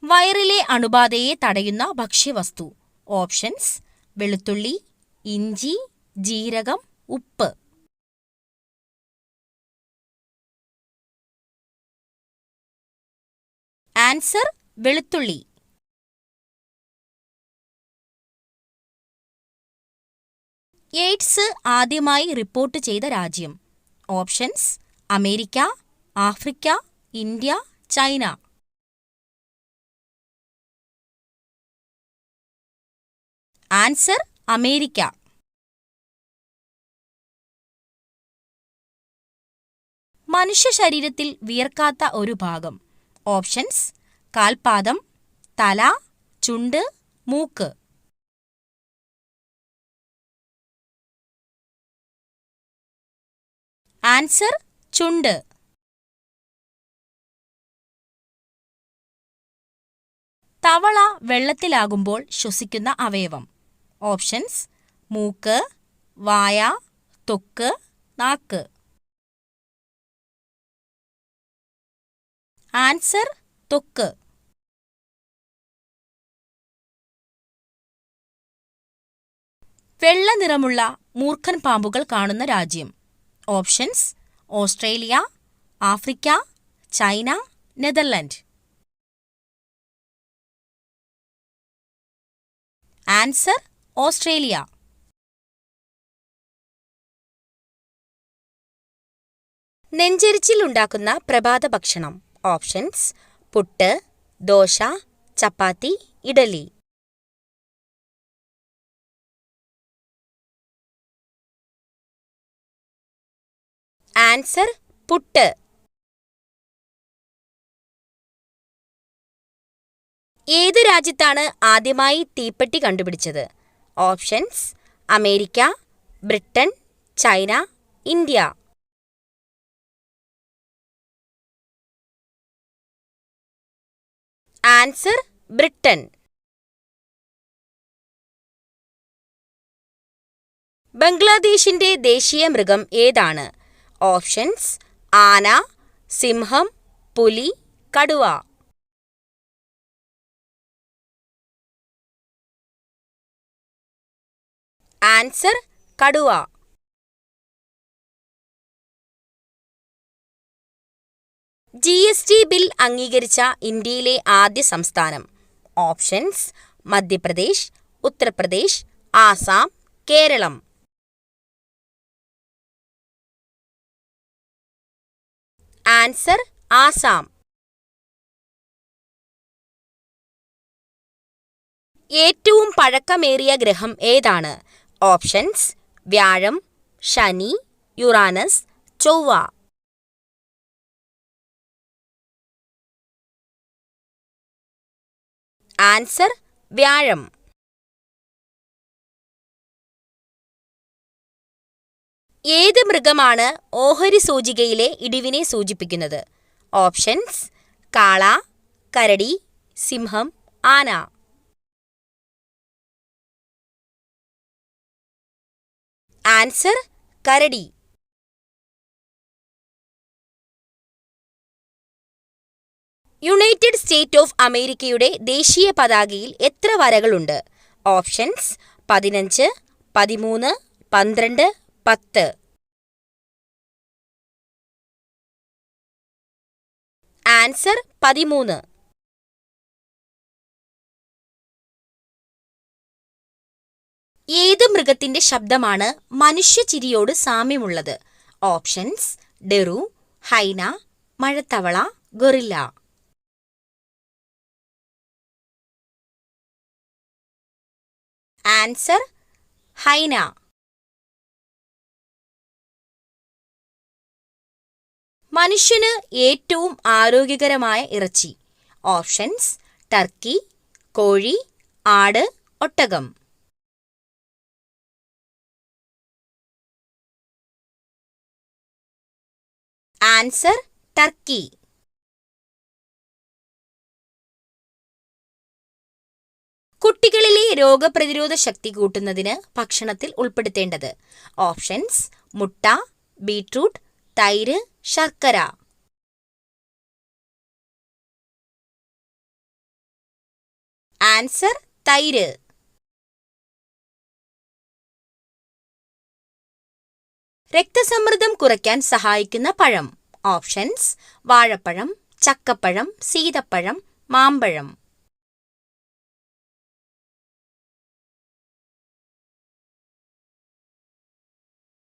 വയറിലെ അണുബാധയെ തടയുന്ന ഭക്ഷ്യവസ്തു. ഓപ്ഷൻസ്: വെളുത്തുള്ളി, ഇഞ്ചി, ജീരകം, ഉപ്പ്. ആൻസർ: വെളുത്തുള്ളി. എയ്ഡ്സ് ആദ്യമായി റിപ്പോർട്ട് ചെയ്ത രാജ്യം. Options: America, Africa, India, China. Answer: America. മനുഷ്യ ശരീരത്തിൽ വിയർക്കാത്ത ഒരു ഭാഗം. ഓപ്ഷൻസ്: കാൽപാദം, തല, ചുണ്ട്, മൂക്ക്. ആൻസർ: ചുണ്ട്. തവള വെള്ളത്തിലാകുമ്പോൾ ശ്വസിക്കുന്ന അവയവം. ഓപ്ഷൻസ്: മൂക്ക്, വായ, ത്വക്ക്, നാക്ക്. ആൻസർ: ത്വക്ക്. വെള്ള നിറമുള്ള മൂർഖൻ പാമ്പുകൾ കാണുന്ന രാജ്യം. Options: Australia, Africa, China, Netherland. Answer: Australia. നെഞ്ചെരിച്ചിൽ ഉണ്ടാക്കുന്ന പ്രഭാത ഭക്ഷണം. ഓപ്ഷൻസ്: പുട്ട്, ദോശ, ചപ്പാത്തി, ഇഡലി. ആൻസർ: പുട്ട്. ഏത് രാജ്യത്താണ് ആദ്യമായി തീപ്പെട്ടി കണ്ടുപിടിച്ചത്? Options: America, Britain, China, India. Answer: Britain. ബംഗ്ലാദേശിന്റെ ദേശീയ മൃഗം ഏതാണ്? ഓപ്ഷൻസ്: ആന, സിംഹം, പുലി, കടുവ. ആൻസർ: കടുവ. GST ബിൽ അംഗീകരിച്ച ഇന്ത്യയിലെ ആദ്യ സംസ്ഥാനം. ഓപ്ഷൻസ്: മധ്യപ്രദേശ്, ഉത്തർപ്രദേശ്, ആസാം, കേരളം. ആൻസർ: ആസാം. ഏറ്റവും പഴക്കമേറിയ ഗ്രഹം ഏതാണ്? ഓപ്ഷൻസ്: വ്യാഴം, ശനി, യുറാനസ്, ചൊവ്വ. ആൻസർ: വ്യാഴം. ഏത് മൃഗമാണ് ഓഹരി സൂചികയിലെ ഇടിവിനെ സൂചിപ്പിക്കുന്നത്? ഓപ്ഷൻസ്: കാള, കരടി, സിംഹം, ആന. ആൻസർ: കരടി. യുണൈറ്റഡ് സ്റ്റേറ്റ് ഓഫ് അമേരിക്കയുടെ ദേശീയ പതാകയിൽ എത്ര വരകളുണ്ട്? ഓപ്ഷൻസ്: 15, 13, 12, 10. ആൻസർ: 13. ഏത് മൃഗത്തിന്റെ ശബ്ദമാണ് മനുഷ്യചിരിയോട് സാമ്യമുള്ളത്? ഓപ്ഷൻസ്: ഡെറു, ഹൈന, മഴത്തവള, ഗൊറില്ല. Answer: hyena. മനുഷ്യന് ഏറ്റവും ആരോഗ്യകരമായ ഇറച്ചി. ഓപ്ഷൻസ്: ടർക്കി, കോഴി, ആട്, ഒട്ടകം. Answer: turkey. കുട്ടികളിലെ രോഗപ്രതിരോധ ശക്തി കൂട്ടുന്നതിന് ഭക്ഷണത്തിൽ ഉൾപ്പെടുത്തേണ്ടത്. ഓപ്ഷൻസ്: മുട്ട, ബീട്രൂട്ട്, തൈര്, ശർക്കര. ആൻസർ തൈര്. രക്തസമ്മർദ്ദം കുറയ്ക്കാൻ സഹായിക്കുന്ന പഴം. ഓപ്ഷൻസ്: വാഴപ്പഴം, ചക്കപ്പഴം, സീതപ്പഴം, മാമ്പഴം.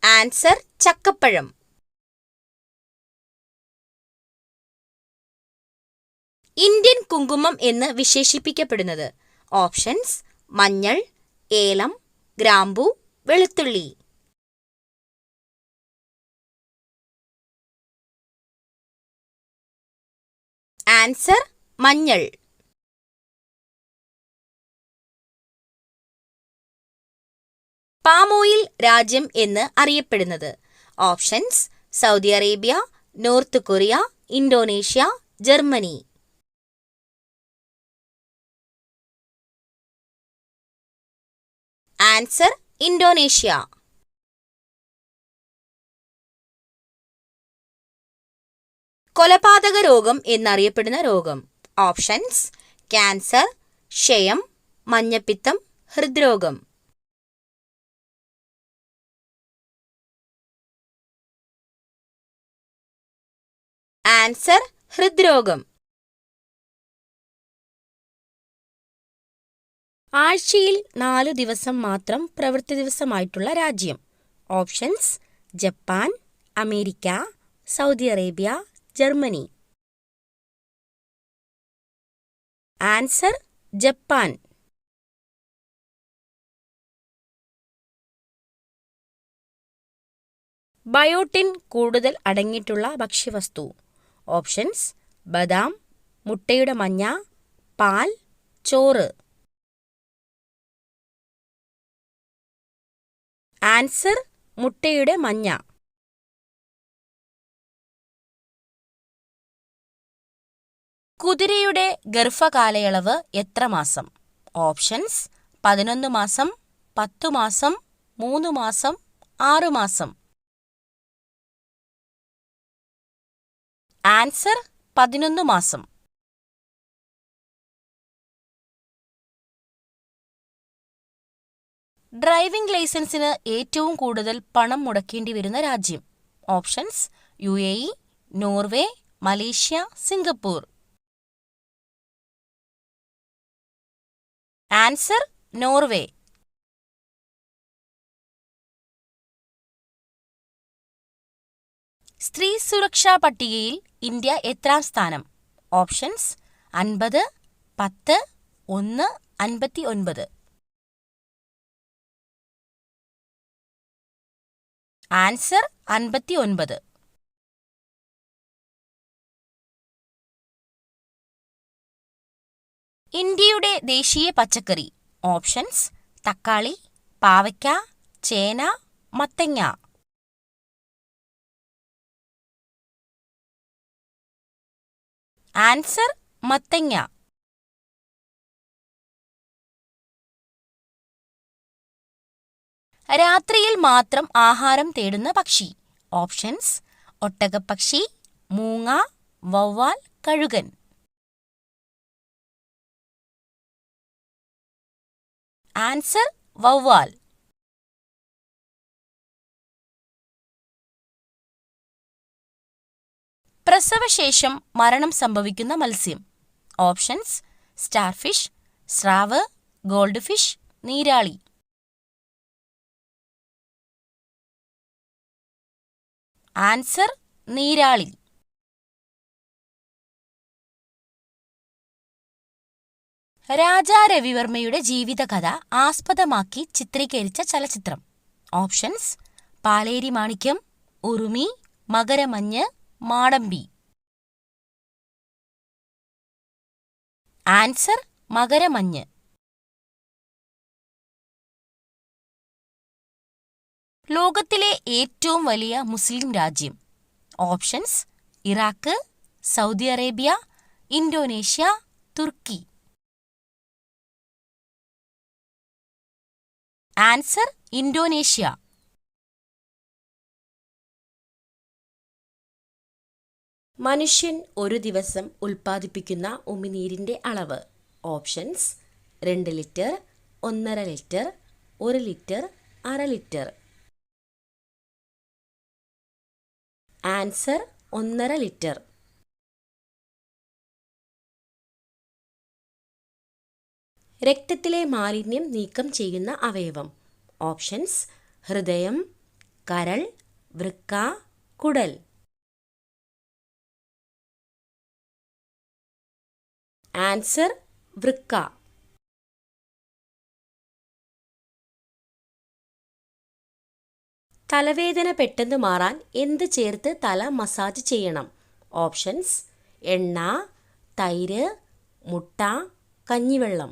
ആൻസർ ചക്കപ്പഴം. ഇന്ത്യൻ കുങ്കുമം എന്ന് വിശേഷിപ്പിക്കപ്പെടുന്നത്. ഓപ്ഷൻസ്: മഞ്ഞൾ, ഏലം, ഗ്രാമ്പൂ, വെളുത്തുള്ളി. ആൻസർ മഞ്ഞൾ. പാം ഓയിൽ രാജ്യം എന്ന് അറിയപ്പെടുന്നത്. Options: Saudi Arabia, north Korea, Indonesia, Germany. Answer Indonesia. കൊലപാതക രോഗം എന്നറിയപ്പെടുന്ന രോഗം. ഓപ്ഷൻസ്: ക്യാൻസർ, ക്ഷയം, മഞ്ഞപ്പിത്തം, ഹൃദ്രോഗം. ആൻസർ ഹൃദ്രോഗം. ആഴ്ചയിൽ 4 ദിവസം മാത്രം പ്രവൃത്തി ദിവസമായിട്ടുള്ള രാജ്യം. Options: Japan, America, Saudi Arabia, Germany. Answer Japan. Biotin കൂടുതൽ അടങ്ങിയിട്ടുള്ള ഭക്ഷ്യവസ്തു. ഓപ്ഷൻസ്: ബദാം, മുട്ടയുടെ മഞ്ഞ, പാൽ, ചോറ്. ആൻസർ മുട്ടയുടെ മഞ്ഞ. കുതിരയുടെ ഗർഭകാലയളവ് എത്ര മാസം? ഓപ്ഷൻസ്: 11 മാസം, 10 മാസം, 3 മാസം, 6 മാസം. ആൻസർ 11 മാസം. ഡ്രൈവിംഗ് ലൈസൻസിന് ഏറ്റവും കൂടുതൽ പണം മുടക്കേണ്ടി വരുന്ന രാജ്യം. Options: UAE, Norway, Malaysia, Singapore. Answer Norway. സ്ത്രീ സുരക്ഷാ പട്ടികയിൽ ഇന്ത്യ എത്രാം സ്ഥാനം? ഓപ്ഷൻസ്: 50, 10, 1, 59. ആൻസർ 59. ഇന്ത്യയുടെ ദേശീയ പച്ചക്കറി. ഓപ്ഷൻസ്: തക്കാളി, പാവയ്ക്ക, ചേന, മത്തങ്ങ. ആൻസർ മത്തങ്ങ. രാത്രിയിൽ മാത്രം ആഹാരം തേടുന്ന പക്ഷി. ഓപ്ഷൻസ്: ഒട്ടകപ്പക്ഷി, മൂങ്ങ, വവ്വാൽ, കഴുകൻ. ആൻസർ വവ്വാൽ. പ്രസവശേഷം മരണം സംഭവിക്കുന്ന മത്സ്യം. ഓപ്ഷൻസ്: സ്റ്റാർഫിഷ്, സ്രാവ്, ഗോൾഡ് ഫിഷ്, നീരാളി. ആൻസർ നീരാളി. രാജാ രവിവർമ്മയുടെ ജീവിതകഥ ആസ്പദമാക്കി ചിത്രീകരിച്ച ചലച്ചിത്രം. ഓപ്ഷൻസ്: പാലേരി മാണിക്യം, ഉറുമി, മകരമഞ്ഞ്, മാടമ്പി. ആൻസർ മകരമഞ്ഞ്. ലോകത്തിലെ ഏറ്റവും വലിയ മുസ്ലിം രാജ്യം. Options: Iraq, Saudi Arabia, Indonesia, തുർക്കി. Answer Indonesia. മനുഷ്യൻ ഒരു ദിവസം ഉൽപ്പാദിപ്പിക്കുന്ന ഉമിനീരിന്റെ അളവ്. ഓപ്ഷൻസ്: 2 ലിറ്റർ, 1.5 ലിറ്റർ, 1 ലിറ്റർ, അര ലിറ്റർ. Answer 1.5 litre. രക്തത്തിലെ മാലിന്യം നീക്കം ചെയ്യുന്ന അവയവം. ഓപ്ഷൻസ്: ഹൃദയം, കരൾ, വൃക്ക, കുടൽ. ആൻസർ വൃക്ക. തലവേദന പെട്ടെന്ന് മാറാൻ എന്ത് ചേർത്ത് തല മസാജ് ചെയ്യണം? ഓപ്ഷൻസ്: എണ്ണ, തൈര്, മുട്ട, കഞ്ഞിവെള്ളം.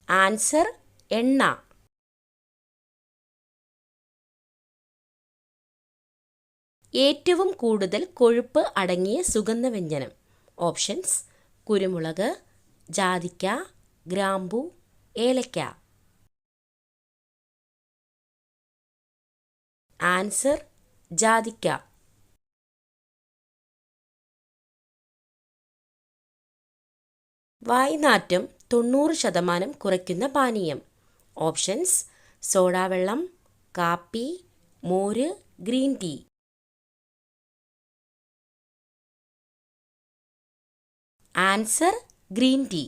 ആൻസർ എണ്ണ. ഏറ്റവും കൂടുതൽ കൊഴുപ്പ് അടങ്ങിയ സുഗന്ധവ്യഞ്ജനം. ഓപ്ഷൻസ്: കുരുമുളക്, ജാതിക്ക, ഗ്രാമ്പൂ, ഏലക്ക. ആൻസർ ജാതിക്ക. വായ്നാറ്റം 90% കുറയ്ക്കുന്ന പാനീയം. ഓപ്ഷൻസ്: സോഡാവെള്ളം, കാപ്പി, മോര്, green tea. Answer green tea.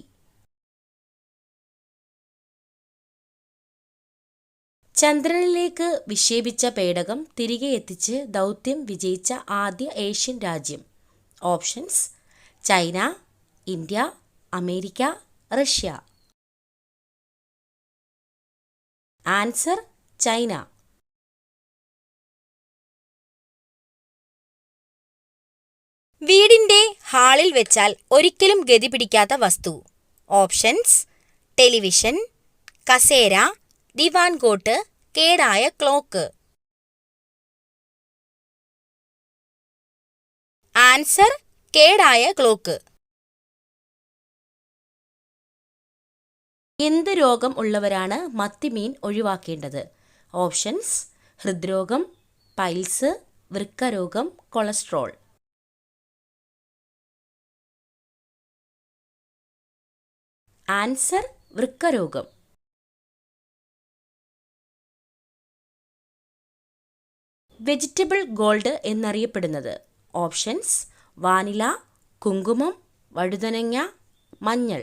ചന്ദ്രനിലേക്ക് വിക്ഷേപിച്ച പേടകം തിരികെ എത്തിച്ച് ദൗത്യം വിജയിച്ച ആദ്യ ഏഷ്യൻ രാജ്യം. Options: China, India, America, Russia. Answer China. വീടിന്റെ ഹാളിൽ വെച്ചാൽ ഒരിക്കലും ഗതി പിടിക്കാത്ത വസ്തു. ഓപ്ഷൻസ്: ടെലിവിഷൻ, കസേര, ദിവാൻ കോട്ട്, കേടായ ക്ലോക്ക്. ആൻസർ കേടായ ക്ലോക്ക്. എന്ത് രോഗം ഉള്ളവരാണ് മത്തിമീൻ ഒഴിവാക്കേണ്ടത്? ഓപ്ഷൻസ്: ഹൃദ്രോഗം, പൈൽസ്, വൃക്കരോഗം, കൊളസ്ട്രോൾ. ആൻസർ വൃക്കരോഗം. വെജിറ്റബിൾ ഗോൾഡ് എന്നറിയപ്പെടുന്നത്. ഓപ്ഷൻസ്: വാനില, കുങ്കുമം, വഴുതനങ്ങ, മഞ്ഞൾ.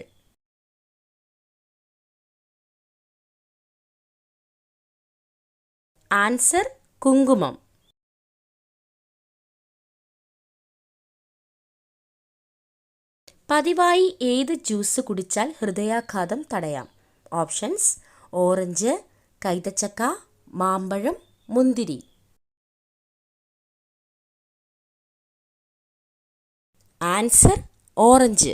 ആൻസർ കുങ്കുമം. പതിവായി ഏത് ജ്യൂസ് കുടിച്ചാൽ ഹൃദയാഘാതം തടയാം? ഓപ്ഷൻസ്: ഓറഞ്ച്, കൈതച്ചക്ക, മാമ്പഴം, മുന്തിരി. Answer orange.